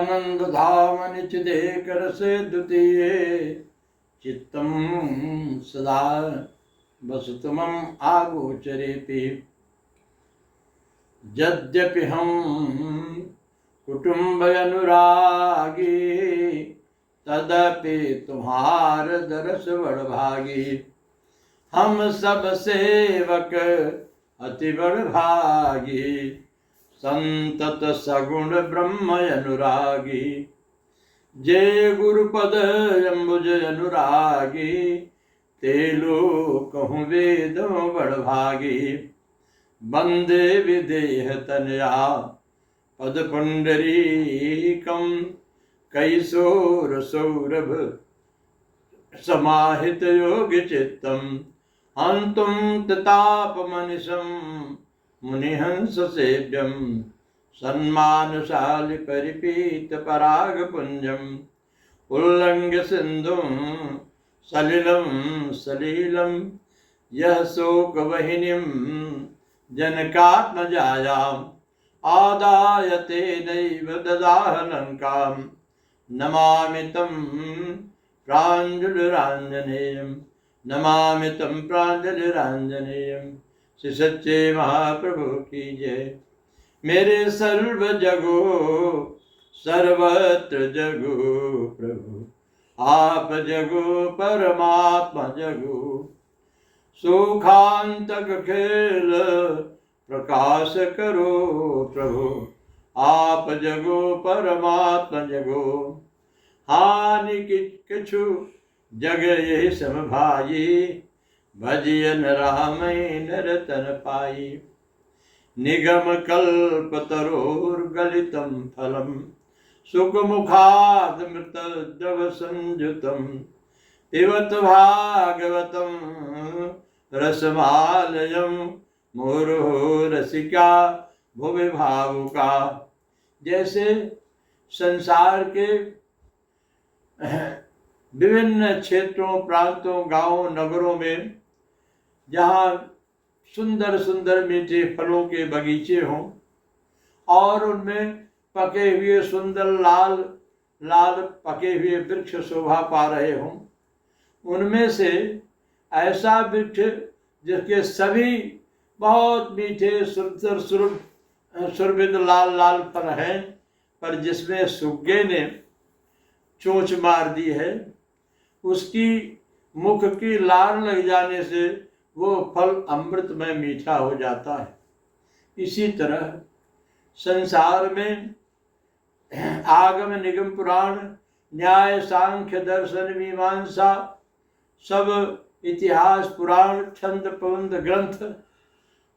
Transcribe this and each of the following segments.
आनंद धाम निचिदेक रसे द्वितीये चित्तम सदा वसतुमं आगोचरेति। यद्यपि हम कुटुंब अनुरागी तदपि तुम्हार दरस बड़भागी। हम सब सेवक अति बड़भागी संतत सगुण ब्रह्म अनुरागी। जय गुरुपद अम्बुज अनुरागी ते लोग कहूँ वेदों बड़भागी। वंदे विदेह तनया पद पुंडरीकम कैशोर सौरभ समाहित योग चित्तम। अंतुम तताप मनिषम मुनिहंस सेव्यम सन्मानशालि परिपीत पराग पुंजम। उल्लंघ्य सिंधुम सलिलम सलीलम यह शोक वहिनीम जनकात्मजायाम। आदाय तेनैव ददाह लंकाम नमामि तं प्राञ्जलिराञ्जनेयम् नमामि तं प्राञ्जलिराञ्जनेयम्। श्री सच्चे महाप्रभु की जय। मेरे सर्व जगो सर्वत्र जगो प्रभु आप जगो परमात्मा जगो। सुखांतक खेल प्रकाश करो प्रभु आप जगो परमात्मा जगो। हानि किछु जग यही समभाई भजियन रामय नरतन पाई। निगम कल्प तरोर गलितम फलम सुखमुखाद मृत द्रव संयुतम। पिबत भागवतम रसमालयम मुहुर्मुहुः रसिका भुवि भावुका। जैसे संसार के विभिन्न क्षेत्रों प्रांतों गांवों नगरों में जहाँ सुंदर सुंदर मीठे फलों के बगीचे हों और उनमें पके हुए सुंदर लाल लाल पके हुए वृक्ष शोभा पा रहे हों, उनमें से ऐसा वृक्ष जिसके सभी बहुत मीठे सुंदर सुरभित लाल लाल फल हैं, पर जिसमें सुग्गे ने चोंच मार दी है, उसकी मुख की लार लग जाने से वो फल अमृतमय मीठा हो जाता है। इसी तरह संसार में आगम निगम पुराण न्याय सांख्य दर्शन मीमांसा सब इतिहास पुराण छंद प्रबंध ग्रंथ,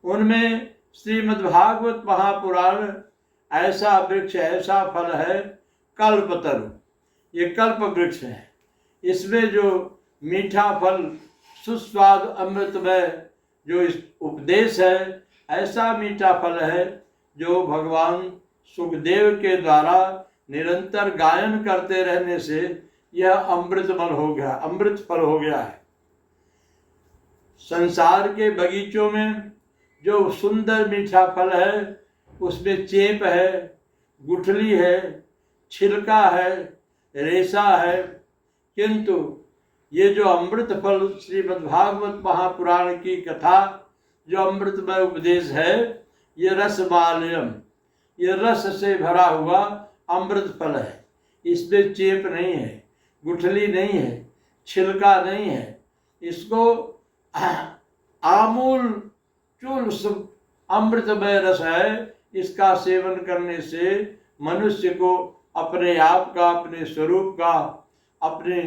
उनमें श्रीमद्भागवत महापुराण ऐसा वृक्ष ऐसा फल है कल्पतरु। ये कल्प वृक्ष है। इसमें जो मीठा फल सुस्वाद अमृतमय जो इस उपदेश है, ऐसा मीठा फल है जो भगवान सुखदेव के द्वारा निरंतर गायन करते रहने से यह अमृतमय हो गया, अमृत फल हो गया है। संसार के बगीचों में जो सुंदर मीठा फल है उसमें चेप है, गुठली है, छिलका है, रेशा है, किंतु ये जो अमृत फल श्रीमद्भागवत महापुराण की कथा जो अमृतमय उपदेश है, ये रसमालयम, ये रस से भरा हुआ अमृत फल है। इसमें चेप नहीं है, गुठली नहीं है, छिलका नहीं है। इसको आमूल चूल अमृतमय रस है। इसका सेवन करने से मनुष्य को अपने आप का, अपने स्वरूप का, अपने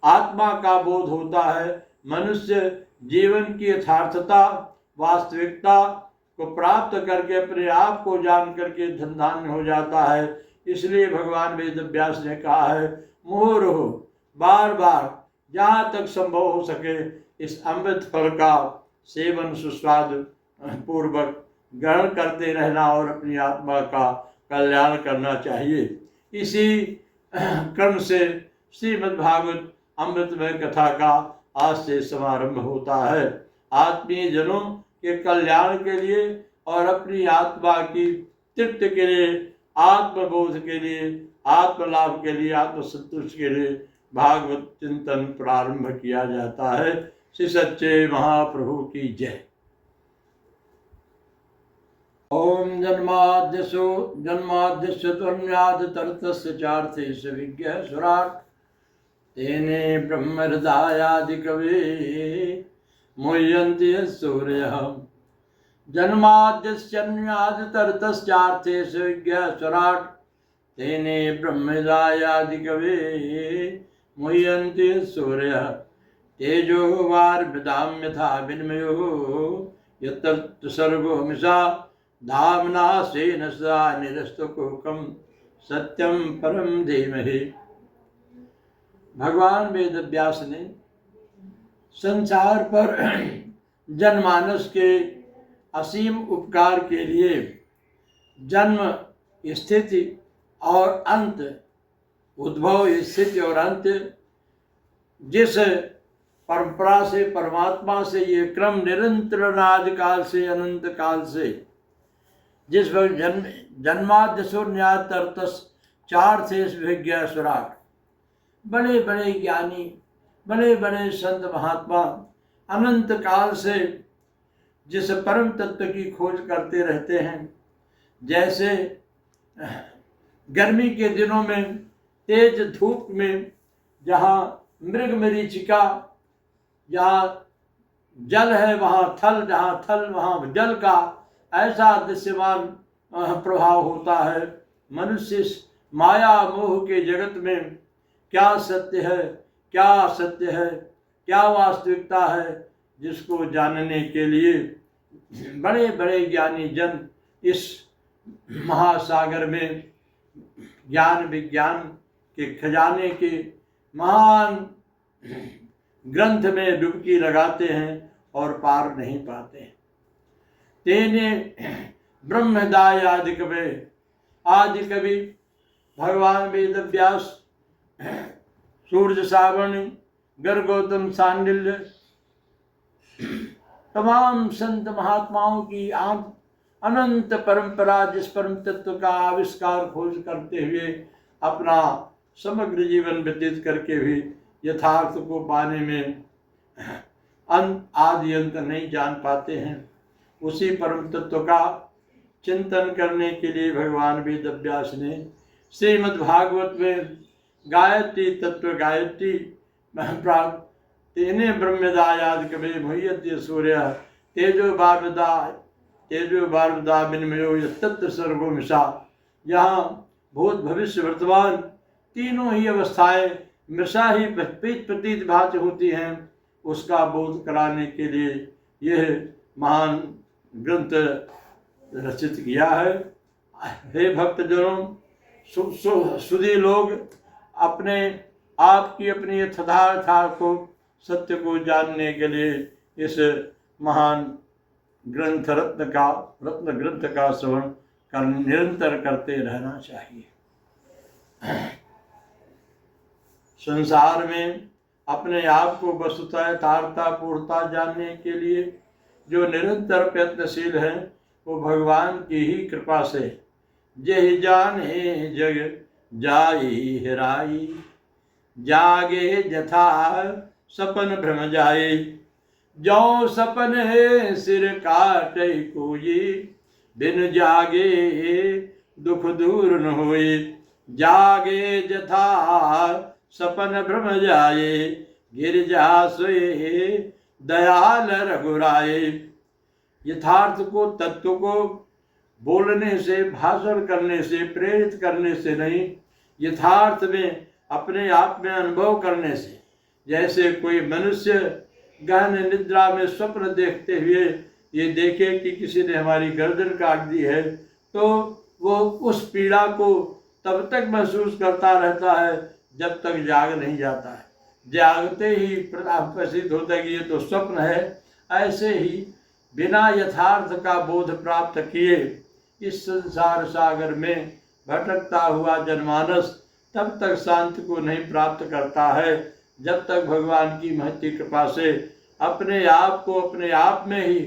आत्मा का बोध होता है। मनुष्य जीवन की यथार्थता वास्तविकता को प्राप्त करके अपने आप को जान करके धन्य हो जाता है। इसलिए भगवान वेद व्यास ने कहा है मुहुर्मुहुः बार बार जहाँ तक संभव हो सके इस अमृत फल का सेवन सुस्वाद पूर्वक ग्रहण करते रहना और अपनी आत्मा का कल्याण करना चाहिए। इसी क्रम से श्रीमद्भागवत अमृतमय कथा का आज से समारंभ होता है। आत्मीय जनों के कल्याण के लिए और अपनी आत्मा की तृप्ति के लिए आत्मबोध के लिए, आत्मलाभ के लिए, आत्मसंतुष्टि के लिए भागवत चिंतन प्रारंभ किया जाता है। श्री सच्चे महाप्रभु की जय। ओम जन्माद्यस्य त्वन्यादितरतस्य चार्थेषु विज्ञः सुराट् तेने ब्रह्म हृदयादिकवे मुह्यन्ति सूर्यः। जन्माद्यस्यन्यादितरतश्चार्थेषु विज्ञः सुराट् तेने ब्रह्म हृदयादिकवे मुह्यन्ति सूर्यः। तेजो वारिमृदां यथा विनिमयो यत्र सर्गो मिषा धाम्ना स्वेन सदा निरस्तकुहकं सत्यं परम धीमहि। भगवान वेदव्यास ने संसार पर जनमानस के असीम उपकार के लिए जन्म, स्थिति और अंत, उद्भव, स्थिति और अंत, जिस परंपरा से, परमात्मा से ये क्रम निरंतर अनादि काल से अनंत काल से, जिस वक्त जन्माद्यसोन्यातरतस् चार्थेषु विज्ञः सुराट्, बड़े बड़े ज्ञानी, बड़े बड़े संत महात्मा अनंत काल से जिस परम तत्व की खोज करते रहते हैं। जैसे गर्मी के दिनों में तेज धूप में जहाँ मृग मरीचिका, जहाँ जल है वहाँ थल, जहाँ थल वहाँ जल का ऐसा दृश्यमान प्रभाव होता है। मनुष्य माया मोह के जगत में क्या सत्य है, क्या असत्य है, क्या वास्तविकता है, जिसको जानने के लिए बड़े बड़े ज्ञानी जन इस महासागर में ज्ञान विज्ञान के खजाने के महान ग्रंथ में डुबकी लगाते हैं और पार नहीं पाते हैं। तेने ब्रह्मदाय आदि कवि भगवान वेदव्यास, सूर्य सावर्ण, गर्गोतम सांडिल्य, तमाम संत महात्माओं की अनंत परंपरा, जिस परम तत्व का आविष्कार खोज करते हुए अपना समग्र जीवन व्यतीत करके भी यथार्थ को पाने में आदि अंत नहीं जान पाते हैं, उसी परम तत्व का चिंतन करने के लिए भगवान वेदव्यास ने श्रीमद् भागवत में गायत्री तत्व गायत्री प्राप्त तेने ब्रह्मदायाद कवे मुह्यन्ति सूर्य तेजो बारदा विनिमयो यत्र सर्गो मिषा। यहाँ भूत भविष्य वर्तमान तीनों ही अवस्थाएं मृषा ही प्रतीत भांति होती हैं, उसका बोध कराने के लिए यह महान ग्रंथ रचित किया है। हे भक्तजनों, सुधी लोग अपने आप की अपनी यथार्थ को, सत्य को जानने के लिए इस महान ग्रंथ रत्न ग्रंथ का श्रवण निरंतर करते रहना चाहिए। संसार में अपने आप को वस्तुतः यथार्थता पूर्णता जानने के लिए जो निरंतर प्रयत्नशील है, वो भगवान की ही कृपा से जय जाने जग जाई हेराई, जागे जथा सपन भ्रम जाए, जो सपन है सिर काटे कोई, बिन जागे दुख दूर न होए, जागे जथा सपन भ्रम जाए, गिर जा सोए दयाल रघुराए। यथार्थ को, तत्व को बोलने से, भाषण करने से, प्रेरित करने से नहीं, यथार्थ में अपने आप में अनुभव करने से। जैसे कोई मनुष्य गहन निद्रा में स्वप्न देखते हुए ये देखे कि किसी ने हमारी गर्दन काट दी है, तो वो उस पीड़ा को तब तक महसूस करता रहता है जब तक जाग नहीं जाता है। जागते ही प्रसिद्ध होता है कि ये तो स्वप्न है। ऐसे ही बिना यथार्थ का बोध प्राप्त किए इस संसार सागर में भटकता हुआ जनमानस तब तक शांति को नहीं प्राप्त करता है, जब तक भगवान की महती कृपा से अपने आप को अपने आप में ही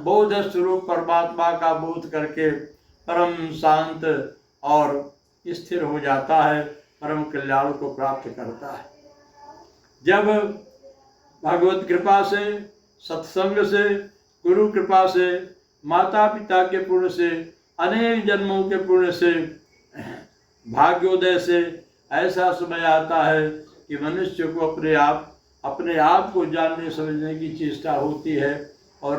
बोध स्वरूप परमात्मा का बोध करके परम शांत और स्थिर हो जाता है, परम कल्याण को प्राप्त करता है। जब भगवत कृपा से, सत्संग से, गुरु कृपा से, माता पिता के पुण्य से, अनेक जन्मों के पुण्य से, भाग्योदय से ऐसा समय आता है कि मनुष्य को अपने आप को जानने समझने की चेष्टा होती है और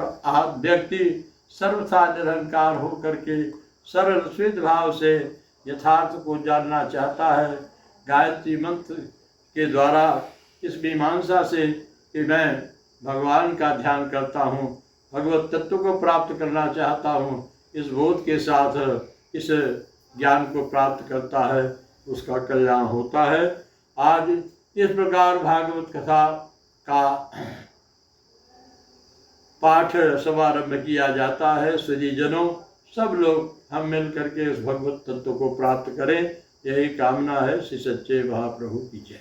व्यक्ति सर्वथा निरंकार होकर के सरल स्वीत भाव से यथार्थ को जानना चाहता है। गायत्री मंत्र के द्वारा इस मीमांसा से कि मैं भगवान का ध्यान करता हूँ, भगवत तत्व को प्राप्त करना चाहता हूँ, इस बोध के साथ इस ज्ञान को प्राप्त करता है, उसका कल्याण होता है। आज इस प्रकार भागवत कथा का पाठ समारंभ किया जाता है। सजीजनों, सब लोग हम मिल करके उस भगवत तत्व को प्राप्त करें, यही कामना है। श्री सच्चे महाप्रभु की जय।